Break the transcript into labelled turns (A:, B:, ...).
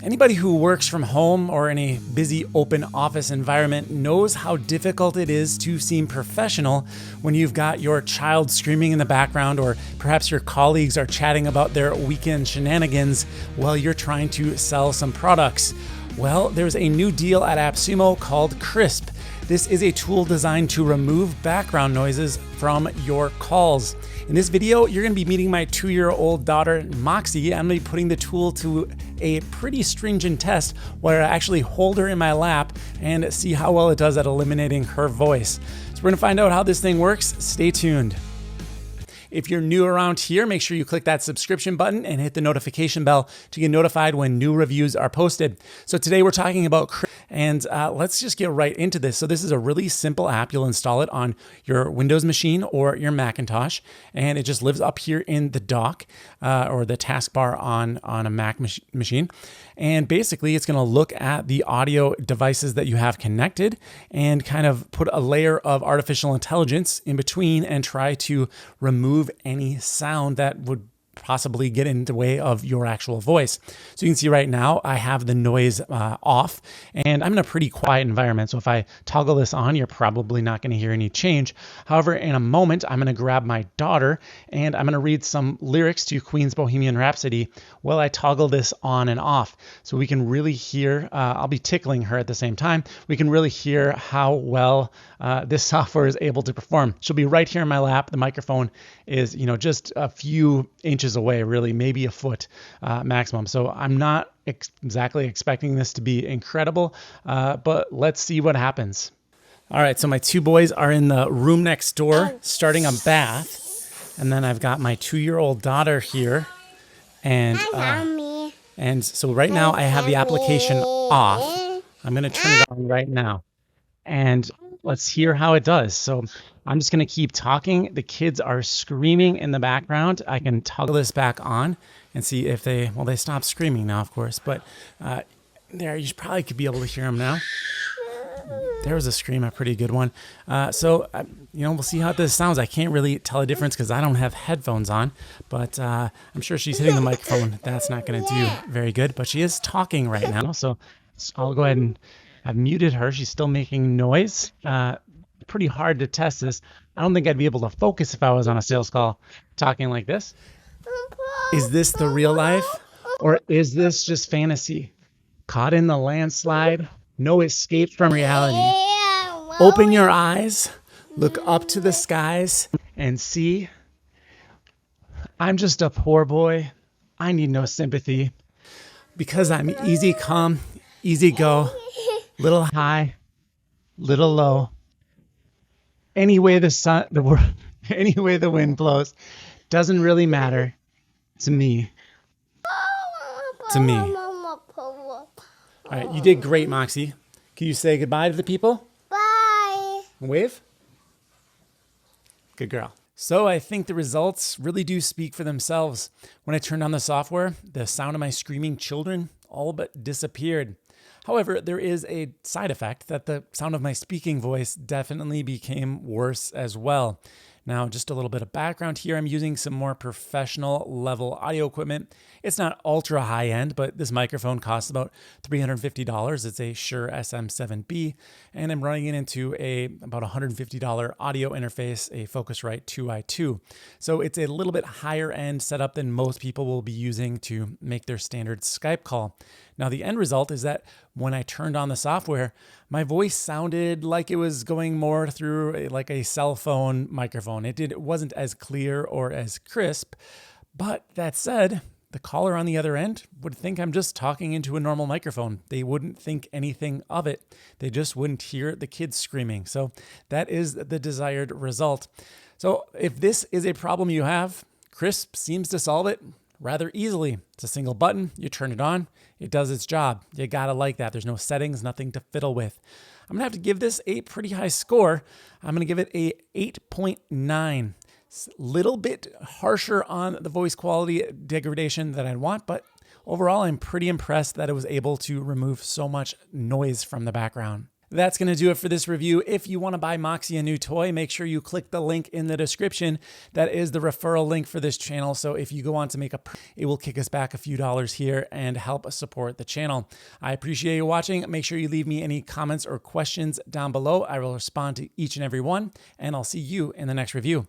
A: Anybody who works from home or in a busy open office environment knows how difficult it is to seem professional when you've got your child screaming in the background, or perhaps your colleagues are chatting about their weekend shenanigans while you're trying to sell some products. Well, there's a new deal at AppSumo called Krisp. This is a tool designed to remove background noises from your calls. In this video, you're going to be meeting my 2-year-old daughter, Moxie. I'm going to be putting the tool to a pretty stringent test where I actually hold her in my lap and see how well it does at eliminating her voice. So we're going to find out how this thing works. Stay tuned. If you're new around here, make sure you click that subscription button and hit the notification bell to get notified when new reviews are posted. So today we're talking about Krisp, and let's just get right into this. So this is a really simple app. You'll install it on your Windows machine or your Macintosh, and it just lives up here in the dock or the taskbar on a Mac machine. And basically, it's going to look at the audio devices that you have connected and kind of put a layer of artificial intelligence in between and try to remove any sound that would possibly get in the way of your actual voice. So you can see right now I have the noise off, and I'm in a pretty quiet environment. So if I toggle this on, you're probably not going to hear any change. However, in a moment, I'm going to grab my daughter and I'm going to read some lyrics to Queen's Bohemian Rhapsody while I toggle this on and off. So we can really hear, I'll be tickling her at the same time. We can really hear how well this software is able to perform. She'll be right here in my lap. The microphone is, just a few inches away, really, maybe a foot maximum. So I'm not exactly expecting this to be incredible, but let's see what happens. All right, so my two boys are in the room next door starting a bath, and then I've got my 2-year-old daughter here, and so right now I have the application off. I'm going to turn it on right now, and let's hear how it does. So I'm just going to keep talking. The kids are screaming in the background. I can toggle this back on and see if they stopped screaming now, of course, but there, you probably could be able to hear them now. There was a scream, a pretty good one. So we'll see how this sounds. I can't really tell a difference because I don't have headphones on, but I'm sure she's hitting the microphone. That's not going to do very good, but she is talking right now. So I'll go ahead and I've muted her. She's still making noise. Pretty hard to test this. I don't think I'd be able to focus if I was on a sales call talking like this. Is this the real life, or is this just fantasy? Caught in the landslide, no escape from reality. Open your eyes, look up to the skies, and see. I'm just a poor boy. I need no sympathy because I'm easy come, easy go. Little high, little low. Any way any way the wind blows, doesn't really matter to me. All right, you did great, Moxie. Can you say goodbye to the people?
B: Bye.
A: Wave. Good girl. So I think the results really do speak for themselves. When I turned on the software, the sound of my screaming children all but disappeared. However, there is a side effect that the sound of my speaking voice definitely became worse as well. Now, just a little bit of background here. I'm using some more professional level audio equipment. It's not ultra high end, but this microphone costs about $350. It's a Shure SM7B, and I'm running it into about $150 audio interface, a Focusrite 2i2. So it's a little bit higher end setup than most people will be using to make their standard Skype call. Now, the end result is that when I turned on the software, my voice sounded like it was going more through like a cell phone microphone. It wasn't as clear or as crisp, but that said, the caller on the other end would think I'm just talking into a normal microphone. They wouldn't think anything of it. They just wouldn't hear the kids screaming. So that is the desired result. So if this is a problem you have, Krisp seems to solve it rather easily. It's a single button, you turn it on, it does its job. You gotta like that. There's no settings, nothing to fiddle with. I'm gonna have to give this a pretty high score. I'm gonna give it a 8.9. It's a little bit harsher on the voice quality degradation that I'd want, but overall I'm pretty impressed that it was able to remove so much noise from the background. That's going to do it for this review. If you want to buy Moxie a new toy, make sure you click the link in the description. That is the referral link for this channel. So if you go on to make it will kick us back a few dollars here and help us support the channel. I appreciate you watching. Make sure you leave me any comments or questions down below. I will respond to each and every one, and I'll see you in the next review.